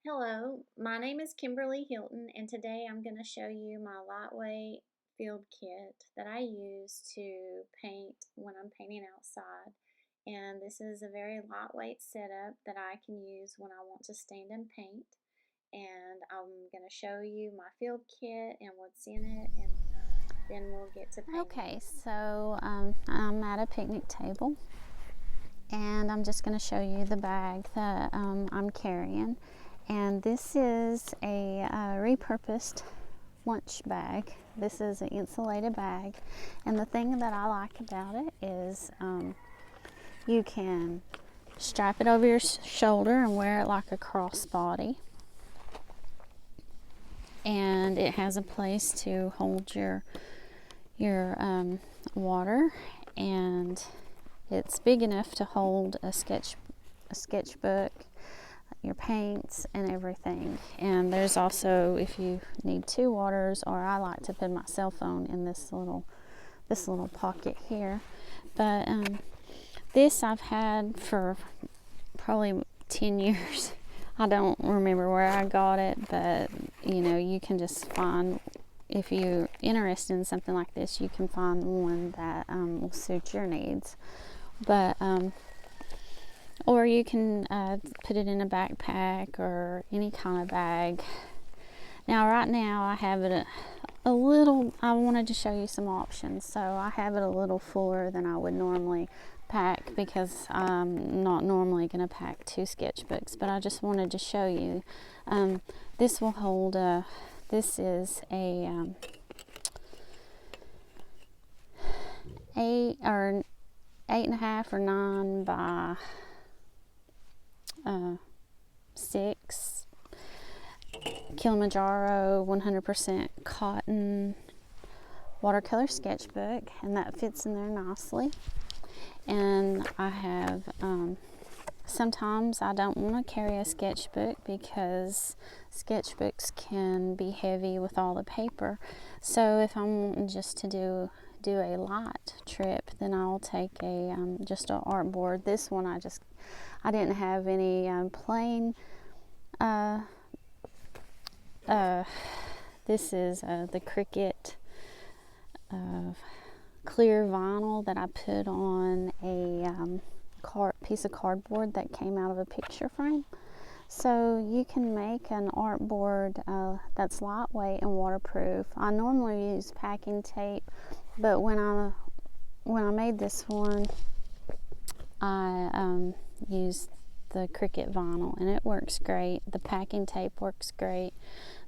Hello, my name is Kimberly Hilton, and today I'm going to show you my lightweight field kit that I use to paint when I'm painting outside. And this is a very lightweight setup that I can use when I want to stand and paint. And I'm going to show you my field kit and what's in it, and then we'll get to painting. Okay, so I'm at a picnic table, and I'm just going to show you the bag that I'm carrying. And this is a repurposed lunch bag. This is an insulated bag, and the thing that I like about it is you can strap it over your shoulder and wear it like a crossbody, and it has a place to hold your water, and it's big enough to hold a sketchbook, your paints, and everything. And there's also, if you need two waters, or I like to put my cell phone in this little pocket here. But this I've had for probably 10 years. I don't remember where I got it, but you can just find, if you're interested in something like this, you can find one that will suit your needs. But or you can put it in a backpack or any kind of bag. Now right now I have it a little, I wanted to show you some options. So I have it a little fuller than I would normally pack, because I'm not normally going to pack two sketchbooks, but I just wanted to show you. This will hold this is a 8.5 or 9 by 6 Kilimanjaro 100% cotton watercolor sketchbook, and that fits in there nicely. And I have sometimes I don't want to carry a sketchbook because sketchbooks can be heavy with all the paper. So if I'm wanting just to do a light trip, then I'll take a just an art board. This one I didn't have any Plein. This is the Cricut clear vinyl that I put on a piece of cardboard that came out of a picture frame. So you can make an art board that's lightweight and waterproof. I normally use packing tape, but when I made this one, I used the Cricut vinyl, and it works great. The packing tape works great,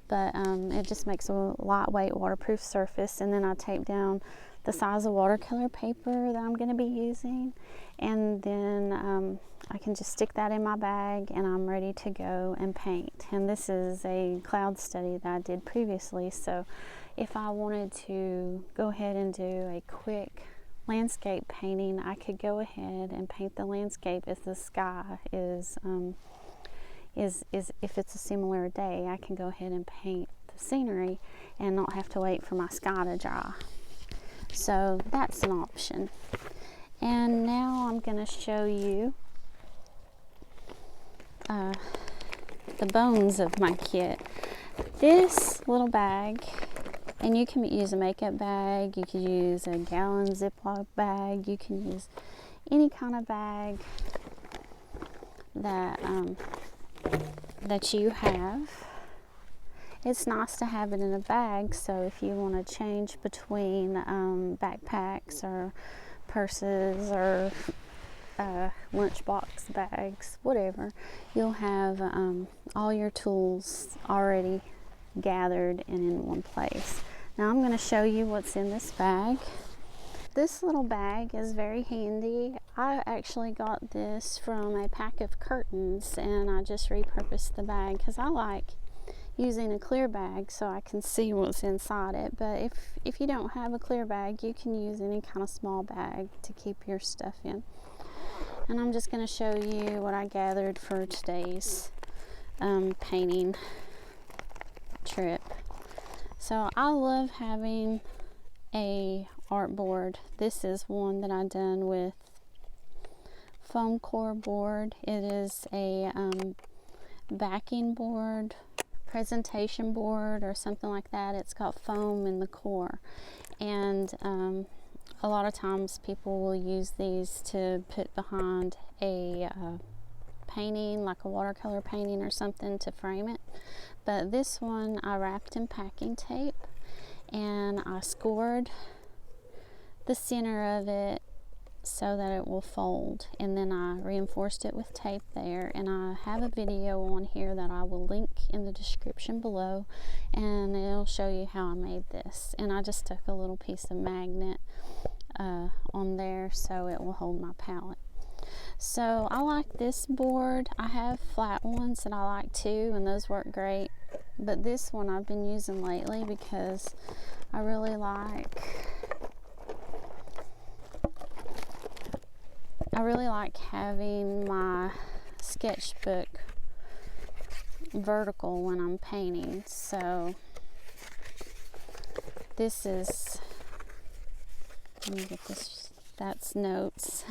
but it just makes a lightweight waterproof surface. And then I tape down the size of watercolor paper that I'm going to be using, and then I can just stick that in my bag and I'm ready to go and paint. And this is a cloud study that I did previously, so if I wanted to go ahead and do a quick landscape painting, I could go ahead and paint the landscape if the sky is if it's a similar day. I can go ahead and paint the scenery and not have to wait for my sky to dry. So that's an option. And now I'm going to show you the bones of my kit. This little bag, and you can use a makeup bag, you can use a gallon Ziploc bag, you can use any kind of bag that that you have. It's nice to have it in a bag, so if you want to change between backpacks or purses or lunchbox bags, whatever, you'll have all your tools already gathered and in one place. Now I'm going to show you what's in this bag. This little bag is very handy. I actually got this from a pack of curtains, and I just repurposed the bag because I like using a clear bag so I can see what's inside it. But if you don't have a clear bag, you can use any kind of small bag to keep your stuff in. And I'm just going to show you what I gathered for today's painting trip. So I love having a art board. This is one that I done with foam core board. It is a backing board, presentation board, or something like that. It's got foam in the core, and a lot of times people will use these to put behind a painting, like a watercolor painting or something, to frame it. But this one I wrapped in packing tape, and I scored the center of it so that it will fold, and then I reinforced it with tape there. And I have a video on here that I will link in the description below, and it'll show you how I made this. And I just stuck a little piece of magnet on there so it will hold my palette. So I like this board. I have flat ones that I like too, and those work great, but this one I've been using lately because I really like having my sketchbook vertical when I'm painting. So this is, let me get this, that's notes.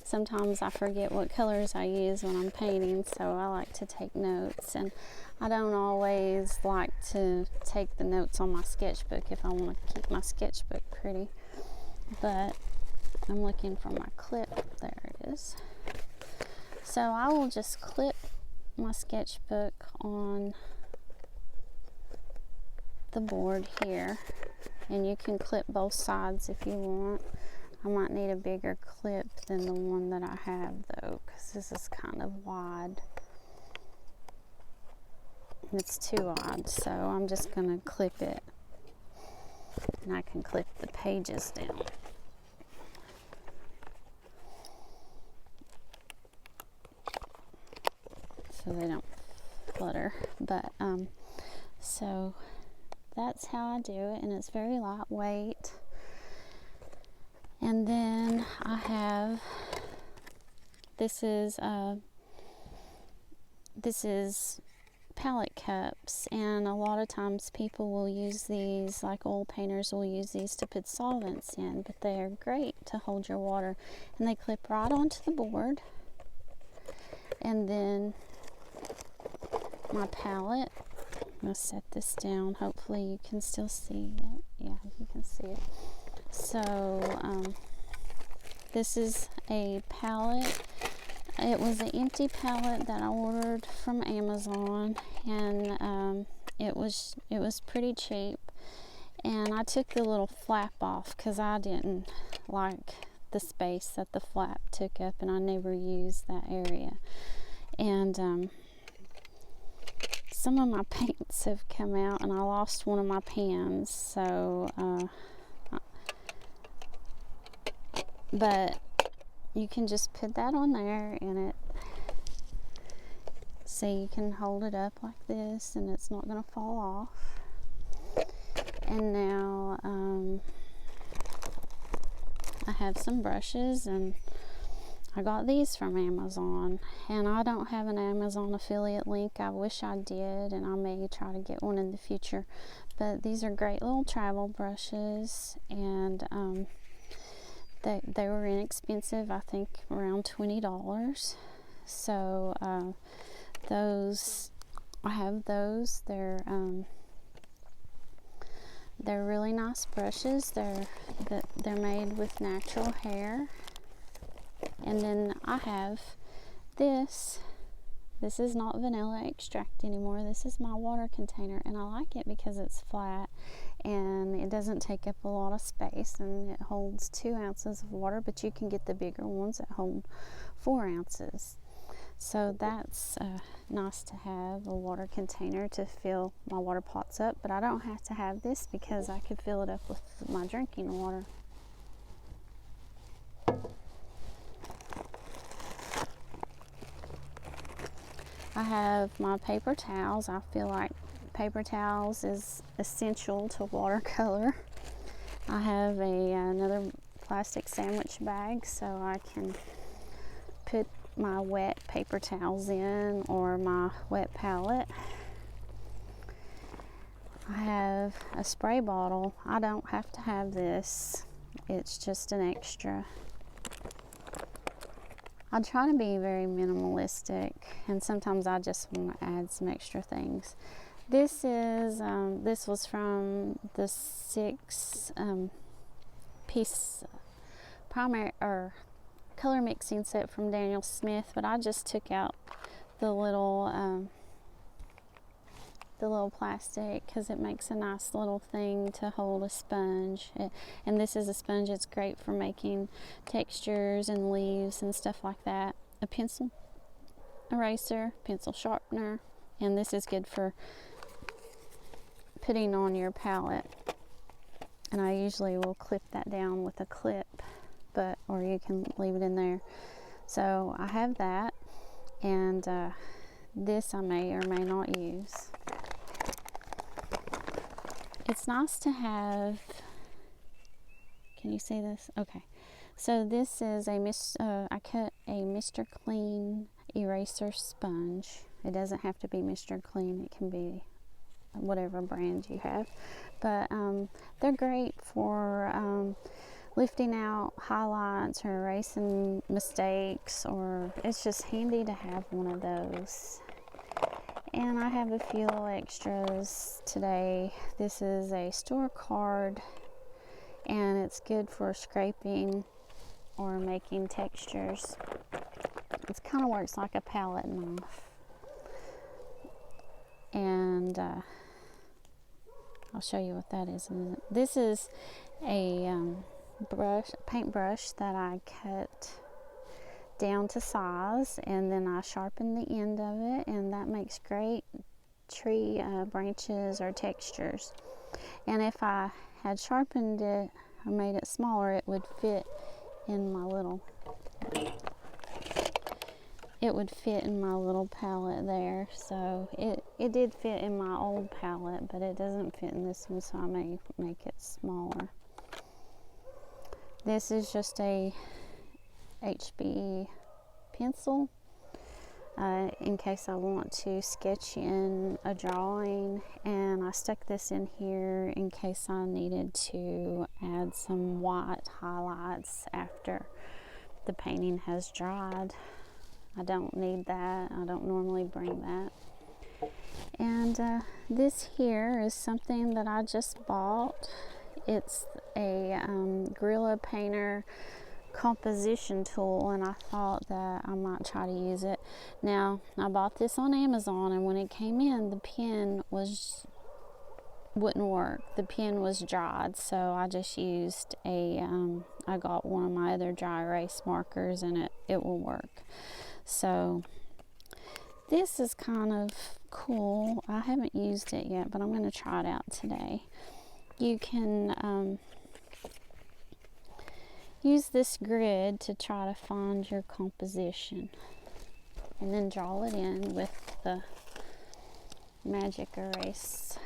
Sometimes I forget what colors I use when I'm painting, so I like to take notes. And I don't always like to take the notes on my sketchbook if I want to keep my sketchbook pretty. But I'm looking for my clip. There it is. So I will just clip my sketchbook on the board here, and you can clip both sides if you want. I might need a bigger clip than the one that I have though, because this is kind of wide. It's too wide, so I'm just going to clip it, and I can clip the pages down. So they don't flutter. But so that's how I do it, and it's very lightweight. And then I have, this is palette cups, and a lot of times people will use these, like oil painters will use these to put solvents in, but they are great to hold your water, and they clip right onto the board. And then my palette, I'm going to set this down, hopefully you can still see it. Yeah, you can see it. So this is a palette. It was an empty palette that I ordered from Amazon, and it was pretty cheap. And I took the little flap off because I didn't like the space that the flap took up, and I never used that area. And some of my paints have come out, and I lost one of my pans, so but you can just put that on there, and so you can hold it up like this, and it's not going to fall off. And now I have some brushes, and I got these from Amazon, and I don't have an Amazon affiliate link. I wish I did, and I may try to get one in the future. But these are great little travel brushes, and they were inexpensive, I think around $20. So those, I have those. They're really nice brushes. They're made with natural hair. And then I have this. This is not vanilla extract anymore. This is my water container, and I like it because it's flat and it doesn't take up a lot of space, and it holds 2 ounces of water, but you can get the bigger ones that hold 4 ounces. So that's nice to have a water container to fill my water pots up, but I don't have to have this because I could fill it up with my drinking water. I have my paper towels. I feel like paper towels is essential to watercolor. I have another plastic sandwich bag so I can put my wet paper towels in, or my wet palette. I have a spray bottle. I don't have to have this. It's just an extra. I try to be very minimalistic, and sometimes I just want to add some extra things. This was from the 6-piece primary or color mixing set from Daniel Smith, but I just took out the little plastic because it makes a nice little thing to hold a sponge. And this is a sponge. It's great for making textures and leaves and stuff like that. A pencil eraser, pencil sharpener, and this is good for putting on your palette. And I usually will clip that down with a clip, or you can leave it in there. So I have that, and this I may or may not use. It's nice to have, can you see this? Okay. So this is I cut a Mr. Clean eraser sponge. It doesn't have to be Mr. Clean. It can be whatever brand you have. But they're great for lifting out highlights or erasing mistakes, or it's just handy to have one of those. And I have a few little extras today. This is a store card, and it's good for scraping or making textures. It kind of works like a palette knife. And I'll show you what that is in a minute. This is a paintbrush that I cut down to size, and then I sharpen the end of it, and that makes great tree branches or textures. And if I had sharpened it or made it smaller, it would fit in my little palette there. So it did fit in my old palette, but it doesn't fit in this one, so I may make it smaller. This is just a HB pencil in case I want to sketch in a drawing, and I stuck this in here in case I needed to add some white highlights after the painting has dried. I don't need that. I don't normally bring that. And this here is something that I just bought. It's a Guerrilla painter composition tool, and I thought that I might try to use it. Now, I bought this on Amazon, and when it came in, the pen wouldn't work. The pen was dried, so I just used I got one of my other dry erase markers, and it will work. So this is kind of cool. I haven't used it yet, but I'm going to try it out today. You can use this grid to try to find your composition, and then draw it in with the magic erase.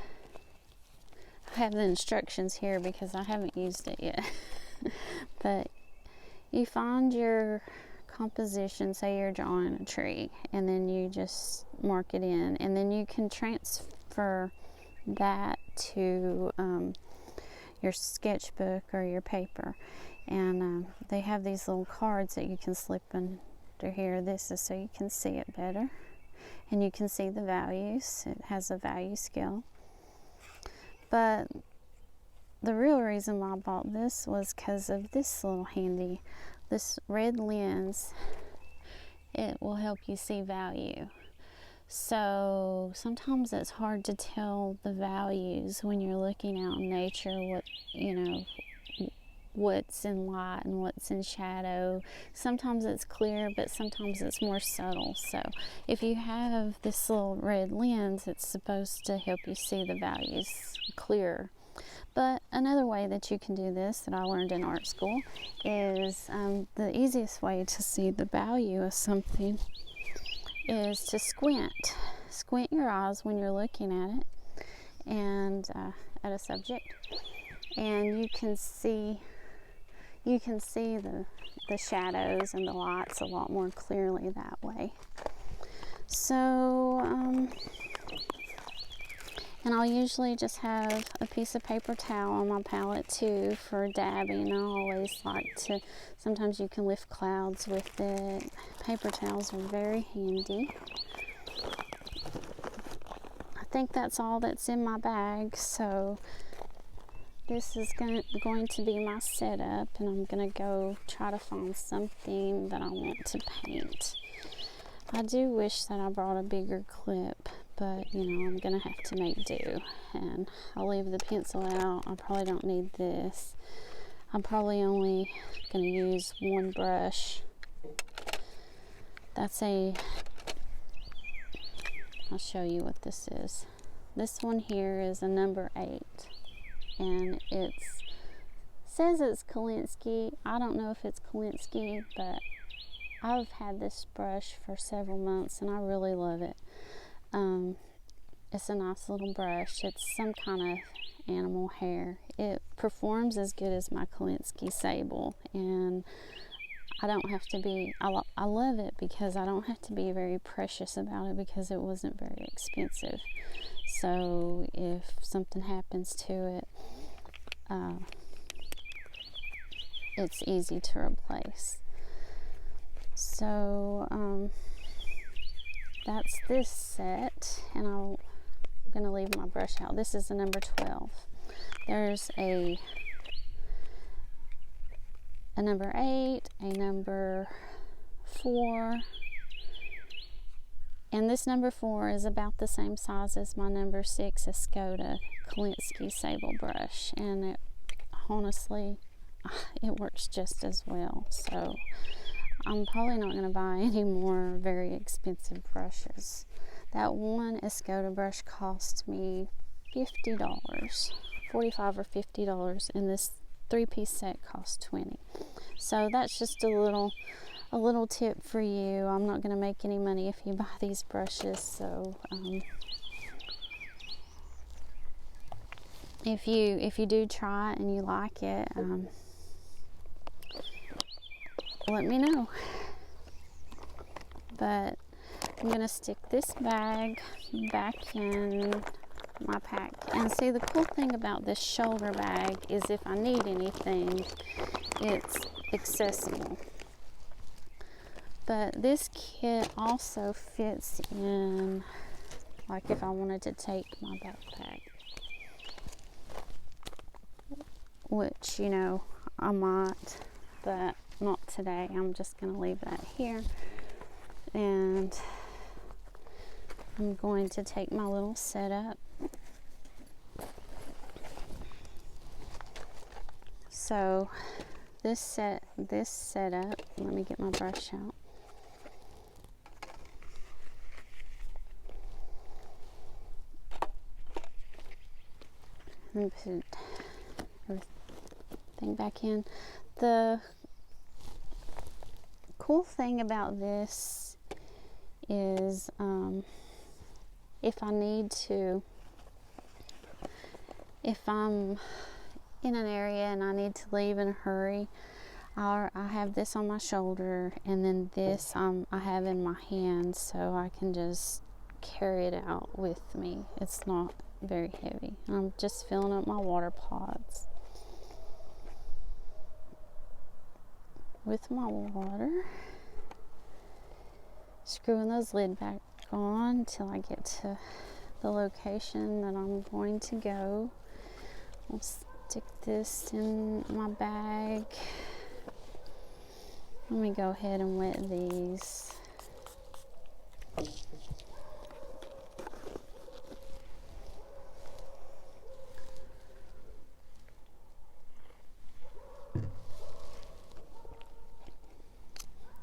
I have the instructions here because I haven't used it yet. But you find your composition, say you're drawing a tree, and then you just mark it in, and then you can transfer that to your sketchbook or your paper. And they have these little cards that you can slip under here. This is so you can see it better, and you can see the values. It has a value scale. But the real reason why I bought this was because of this little handy, this red lens. It will help you see value. So sometimes it's hard to tell the values when you're looking out in nature, what's in light and what's in shadow. Sometimes it's clear, but sometimes it's more subtle. So if you have this little red lens, it's supposed to help you see the values clearer. But another way that you can do this that I learned in art school is the easiest way to see the value of something is to squint. Squint your eyes when you're looking at it, and at a subject, and you can see the shadows and the lights a lot more clearly that way. So And I'll usually just have a piece of paper towel on my palette too for dabbing. I always like to, sometimes you can lift clouds with it. Paper towels are very handy. I think that's all that's in my bag, so this is going to be my setup, and I'm going to go try to find something that I want to paint. I do wish that I brought a bigger clip, but you know, I'm going to have to make do. And I'll leave the pencil out. I probably don't need this. I'm probably only going to use one brush. I'll show you what this is. This one here is a number 8. And it says it's Kolinsky. I don't know if it's Kolinsky, but I've had this brush for several months and I really love it. It's a nice little brush. It's some kind of animal hair. It performs as good as my Kolinsky sable, and I don't have to be, I love it because I don't have to be very precious about it because it wasn't very expensive. So if something happens to it, it's easy to replace. So that's this set, and I'm going to leave my brush out. This is the number 12. There's a number 8, a number 4, and this number 4 is about the same size as my number 6 Escoda Kolinsky sable brush, and it honestly, it works just as well. So I'm probably not going to buy any more very expensive brushes. That one Escoda brush cost me $50, $45 or $50, and this 3-piece set cost $20. So that's just a little tip for you. I'm not going to make any money if you buy these brushes, so if you do try it and you like it, let me know. But I'm going to stick this bag back in my pack. And see, the cool thing about this shoulder bag is if I need anything, it's accessible. But this kit also fits in, like if I wanted to take my backpack, which, you know, I might, but not today. I'm just going to leave that here. And I'm going to take my little setup. So this setup, let me get my brush out. And put everything back in. The cool thing about this is if I need to, if I'm in an area and I need to leave in a hurry, I have this on my shoulder, and then this I have in my hand, so I can just carry it out with me. It's not very heavy. I'm just filling up my water pots with my water, screwing those lid back on until I get to the location that I'm going to go. I'll stick this in my bag. Let me go ahead and wet these.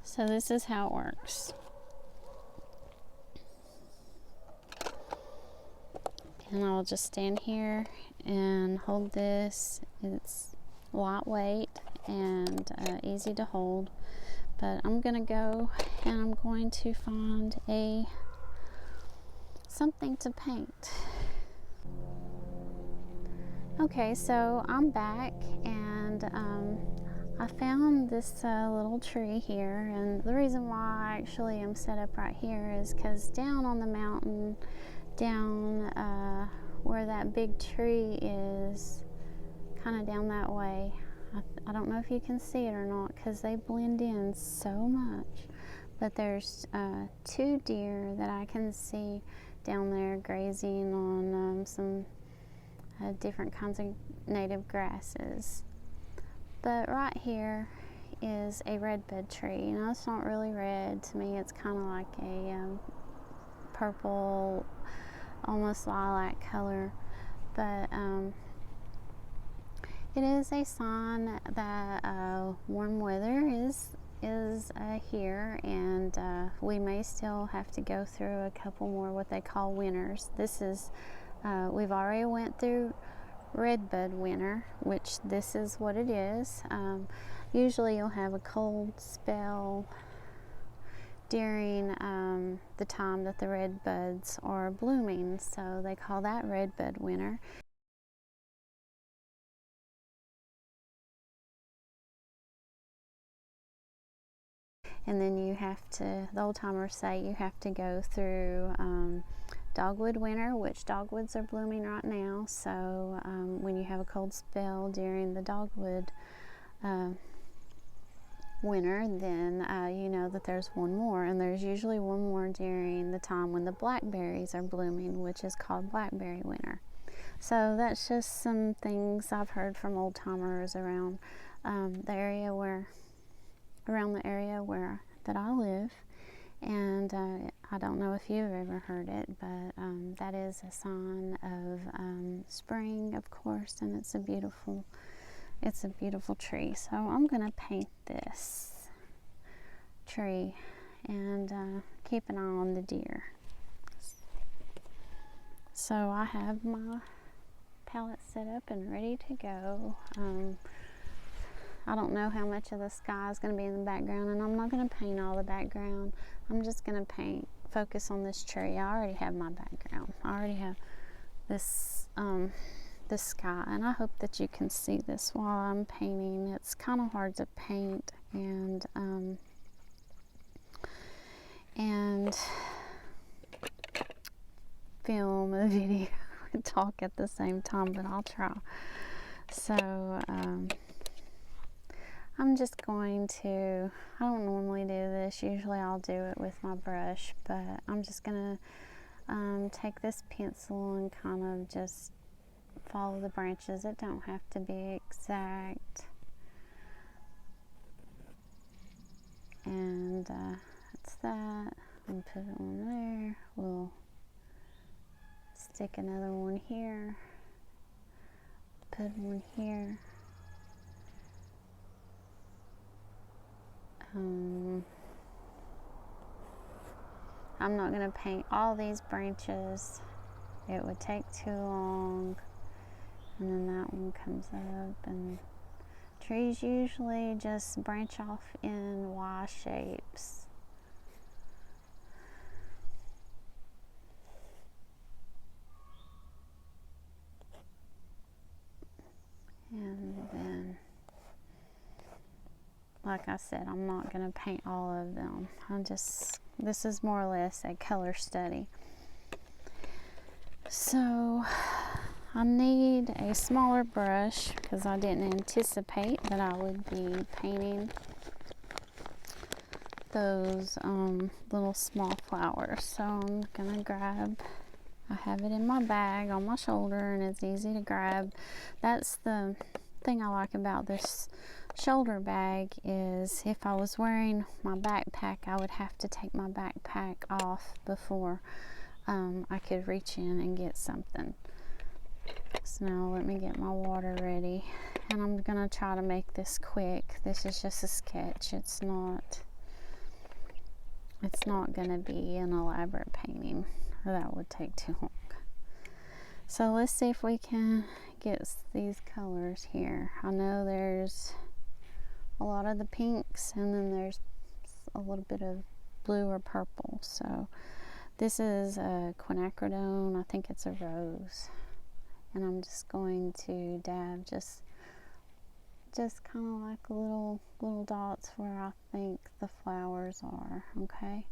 So this is how it works. And I'll just stand here and hold this. It's lightweight and easy to hold. But I'm gonna go and I'm going to find something to paint. Okay, so I'm back, and I found this little tree here, and the reason why I actually am set up right here is because down on the mountain, down where that big tree is, kind of down that way. I don't know if you can see it or not because they blend in so much, but there's 2 deer that I can see down there grazing on some different kinds of native grasses. But right here is a redbud tree. Now it's not really red to me, it's kind of like a purple, almost lilac color, but it is a sign that warm weather is here, and we may still have to go through a couple more what they call winters. This is we've already went through redbud winter, which this is what it is. Usually you'll have a cold spell during the time that the red buds are blooming, so they call that redbud winter. And then you have to, the old timers say you have to go through dogwood winter, which dogwoods are blooming right now, so when you have a cold spell during the dogwood winter, then you know that there's one more, and there's usually one more during the time when the blackberries are blooming, which is called blackberry winter. So that's just some things I've heard from old timers around the area where that I live, and I don't know if you've ever heard it, but that is a sign of spring, of course, and it's a beautiful tree. So I'm gonna paint this tree and keep an eye on the deer. So I have my palette set up and ready to go. I don't know how much of the sky is going to be in the background, and I'm not going to paint all the background. I'm just going to focus on this tree. I already have my background. I already have this the sky, and I hope that you can see this while I'm painting. It's kind of hard to paint and film a video and talk at the same time, but I'll try. So I'm just going to, I don't normally do this, usually I'll do it with my brush, but I'm just going to take this pencil and kind of just follow the branches. It don't have to be exact. And that's that. And put it on there. We'll stick another one here. Put one here. I'm not going to paint all these branches. It would take too long. And then that one comes up, and trees usually just branch off in Y shapes. And then, like I said, I'm not going to paint all of them. This is more or less a color study. So I need a smaller brush because I didn't anticipate that I would be painting those little small flowers. So I'm gonna grab, I have it in my bag on my shoulder, and it's easy to grab. That's the thing I like about this shoulder bag, is if I was wearing my backpack, I would have to take my backpack off before I could reach in and get something. So now let me get my water ready, and I'm gonna try to make this quick. This is just a sketch. It's not gonna be an elaborate painting, or that would take too long. So let's see if we can get these colors here. I know there's a lot of the pinks, and then there's a little bit of blue or purple. So this is a quinacridone. I think it's a rose. And I'm just going to dab just kind of like little dots where I think the flowers are, okay?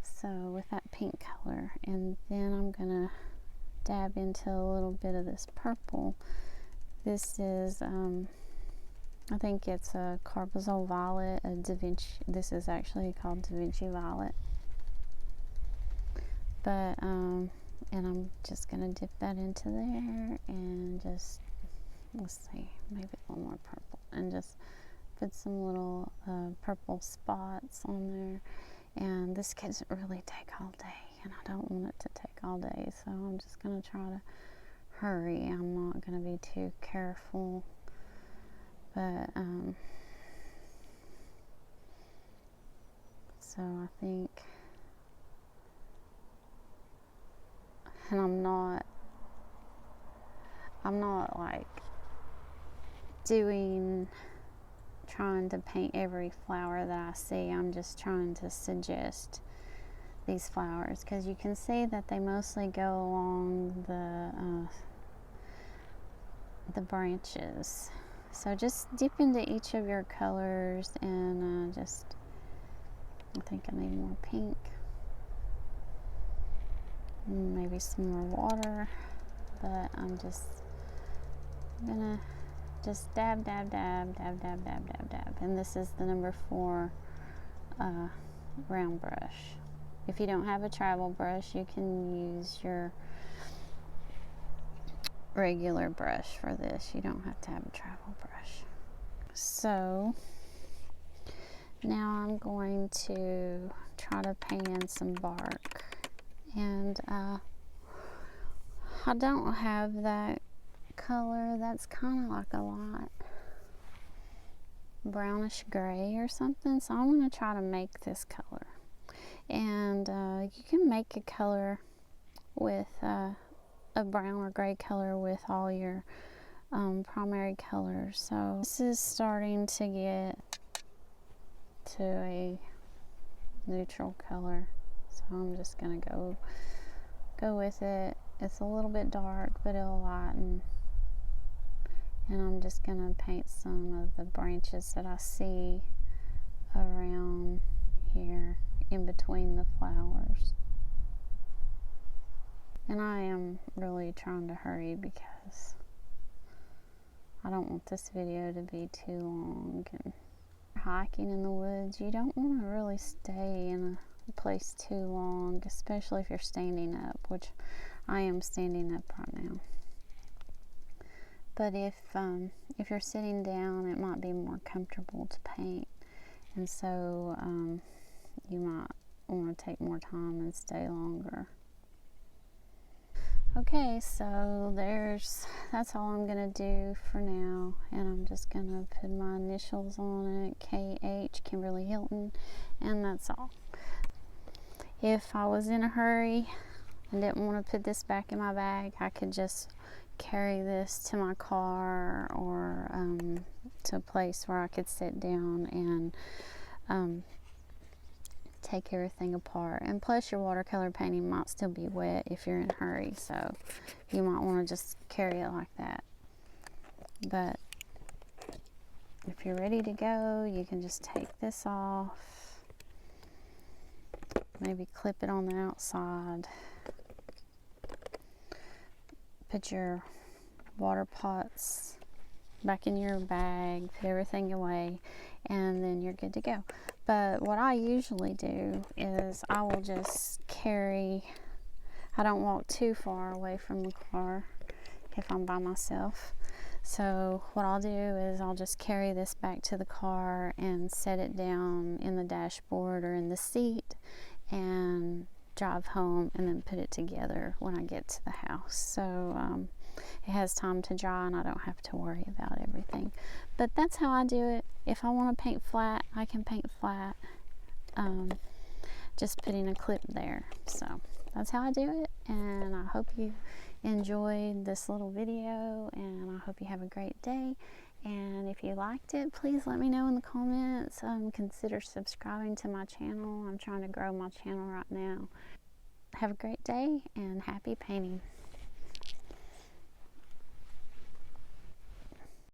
So with that pink color, and then I'm gonna dab into a little bit of this purple. This is, I think it's a Carbazole Violet, a Da Vinci. This is actually called Da Vinci Violet. But, and I'm just going to dip that into there and just, let's see, maybe a little more purple. And just put some little purple spots on there. And this doesn't really take all day, and I don't want it to take all day, so I'm just going to try to hurry. I'm not going to be too careful, but so I think, and I'm not like trying to paint every flower that I see. I'm just trying to suggest these flowers, because you can see that they mostly go along the branches. So just dip into each of your colors, and I think I need more pink, maybe some more water, but I'm just gonna just dab, dab, dab, dab, dab, dab, dab, dab. And this is the number 4 round brush. If you don't have a travel brush, you can use your regular brush for this. You don't have to have a travel brush. So now I'm going to try to paint in some bark. And I don't have that color. That's kind of like a lot brownish gray or something, so I'm going to try to make this color. And you can make a color with a brown or gray color with all your primary colors. So this is starting to get to a neutral color, so I'm just going to go with it. It's a little bit dark, but it'll lighten. And I'm just going to paint some of the branches that I see around here in between the flowers. And I am really trying to hurry because I don't want this video to be too long. And hiking in the woods, you don't want to really stay in a place too long, especially if you're standing up, which I am standing up right now. But if you're sitting down, it might be more comfortable to paint, and so you might want to take more time and stay longer. Okay, so that's all I'm gonna do for now, and I'm just gonna put my initials on it, KH, Kimberly Hilton, and that's all. If I was in a hurry and didn't want to put this back in my bag, I could just carry this to my car or to a place where I could sit down and take everything apart. And plus, your watercolor painting might still be wet if you're in a hurry, so you might want to just carry it like that. But if you're ready to go, you can just take this off, maybe clip it on the outside, put your water pots back in your bag, put everything away, and then you're good to go. But what I usually do is I will just carry, I don't walk too far away from the car if I'm by myself. So what I'll do is I'll just carry this back to the car and set it down in the dashboard or in the seat and drive home, and then put it together when I get to the house. So it has time to dry and I don't have to worry about everything. But that's how I do it. If I want to paint flat, I can paint flat, just putting a clip there. So that's how I do it, and I hope you enjoyed this little video, and I hope you have a great day. And if you liked it, please let me know in the comments. Consider subscribing to my channel. I'm trying to grow my channel right now. Have a great day and happy painting.